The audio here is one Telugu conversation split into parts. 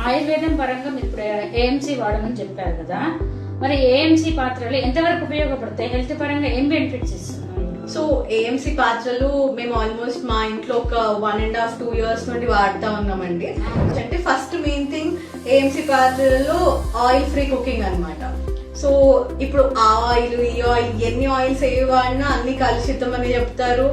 ఆయుర్వేదం పరంగా మీరు ఇప్పుడు ఏఎంసీ వాడమని చెప్పారు కదా, మరి ఏఎంసీ పాత్రలు ఎంతవరకు ఉపయోగపడతాయి? హెల్త్ పరంగా ఏం బెనిఫిట్స్ ఇస్తున్నాయి? సో ఏఎంసీ పాత్రలు మేము ఆల్మోస్ట్ మా ఇంట్లో ఒక 1.5-2 years నుండి వాడుతూ ఉన్నామండి. అంటే ఫస్ట్ మెయిన్ థింగ్ ఏఎంసీ పాత్రలలో ఆయిల్ ఫ్రీ కుకింగ్ అన్నమాట. సో ఇప్పుడు ఆ ఆయిల్ ఈ ఆయిల్ ఎన్ని ఆయిల్స్ ఏ వాడినా అన్ని కలుషితం అని చెప్తారు.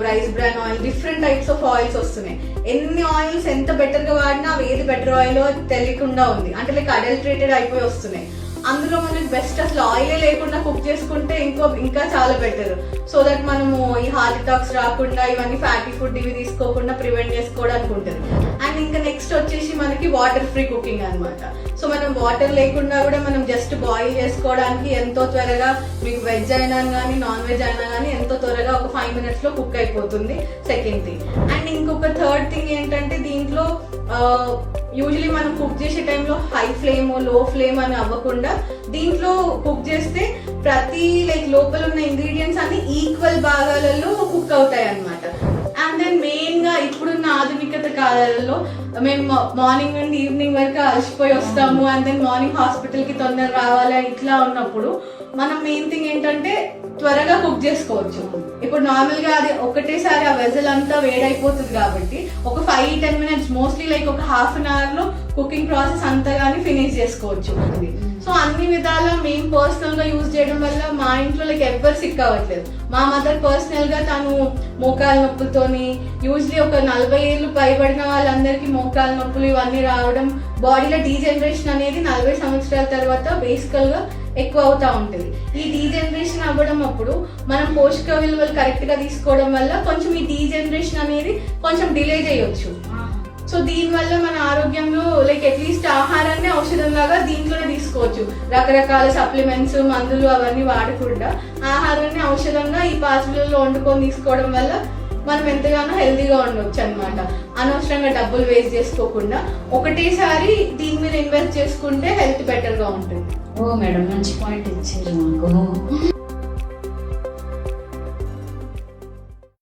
Rice bran oil, different types of oils వస్తున్నాయి. ఎన్ని ఆయిల్స్ ఎంత బెటర్ గా వాడినా అవి ఏది బెటర్ ఆయిల్ తెలియకుండా ఉంది, అంటే లైక్ అడల్ట్రేటెడ్ అయిపోయి వస్తున్నాయి. అందులో మనకి బెస్ట్ అసలు ఆయిలే లేకుండా కుక్ చేసుకుంటే ఇంకా చాలా బెటర్. సో దట్ మనము ఈ హార్ట్ అటాక్స్ రాకుండా, ఇవన్నీ ఫ్యాటీ ఫుడ్ ఇవి తీసుకోకుండా ప్రివెంట్ చేసుకోవడానికి ఉంటుంది. అండ్ ఇంకా నెక్స్ట్ వచ్చేసి మనకి వాటర్ ఫ్రీ కుకింగ్ అన్నమాట. సో మనం వాటర్ లేకుండా కూడా మనం జస్ట్ బాయిల్ చేసుకోవడానికి ఎంతో త్వరగా, మీకు వెజ్ అయినా కానీ నాన్ వెజ్ అయినా కానీ ఎంతో త్వరగా ఒక 5 minutes లో కుక్ అయిపోతుంది. Second thing. అండ్ ఇంకొక థర్డ్ థింగ్ ఏంటంటే దీంట్లో యూజువలీ మనం కుక్ చేసే టైంలో హై ఫ్లేమ్ లో ఫ్లేమ్ అని అవ్వకుండా దీంట్లో కుక్ చేస్తే ప్రతి లైక్ లోపల ఉన్న ఇంగ్రీడియంట్స్ అన్ని ఈక్వల్ భాగాలలో కుక్ అవుతాయి అన్నమాట. అండ్ దెన్ మెయిన్ గా ఇప్పుడున్న ఆధునికత కాలాలలో మేము మార్నింగ్ నుండి ఈవినింగ్ వరకు అలసిపోయి వస్తాము. అండ్ దెన్ మార్నింగ్ హాస్పిటల్ కి తొందర రావాలి ఇట్లా ఉన్నప్పుడు మనం మెయిన్ థింగ్ ఏంటంటే త్వరగా కుక్ చేసుకోవచ్చు. ఇప్పుడు నార్మల్ గా అది ఒకటేసారి ఆ వెజల్ అంతా వేడైపోతుంది కాబట్టి ఒక 5-10 minutes, మోస్ట్లీ లైక్ ఒక 1/2 hour లో కుకింగ్ ప్రాసెస్ అంతా కానీ ఫినిష్ చేసుకోవచ్చు. సో అన్ని విధాల మేము పర్సనల్ గా యూజ్ చేయడం వల్ల మా ఇంట్లో లైక్ ఎవ్వరు సిక్ అవ్వట్లేదు. మా మదర్ పర్సనల్ గా తను మోకాల నొప్పులతోని, యూజువలీ ఒక 40 ఏళ్ళు పైబడిన వాళ్ళందరికీ మోకాల నొప్పులు ఇవన్నీ రావడం, బాడీలో డీజనరేషన్ అనేది 40 సంవత్సరాల తర్వాత బేసికల్ గా ఎక్కువ అవుతా ఉంటుంది. ఈ డీజనరేషన్ అవ్వడం అప్పుడు మనం పోషక విలువలు కరెక్ట్ గా తీసుకోవడం వల్ల కొంచెం ఈ డీజనరేషన్ అనేది కొంచెం డిలే చేయొచ్చు. సో దీని వల్ల మన ఆరోగ్యంలో లైక్ అట్లీస్ట్ ఆహారాన్ని ఔషధం లాగా దీంట్లోనే తీసుకోవచ్చు. రకరకాల సప్లిమెంట్స్, మందులు అవన్నీ వాడకుండా ఆహారాన్ని ఔషధంగా ఈ పాత్రలలో వండుకొని తీసుకోవడం వల్ల మనం ఎంతగానో హెల్తీగా ఉండొచ్చు అన్నమాట. అనవసరంగా డబ్బులు వేస్ట్ చేసుకోకుండా ఒకటేసారి దీని మీద ఇన్వెస్ట్ చేసుకుంటే హెల్త్ బెటర్ గా ఉంటుంది. ఓ మేడం, మంచి పాయింట్ ఇచ్చారు మాకు.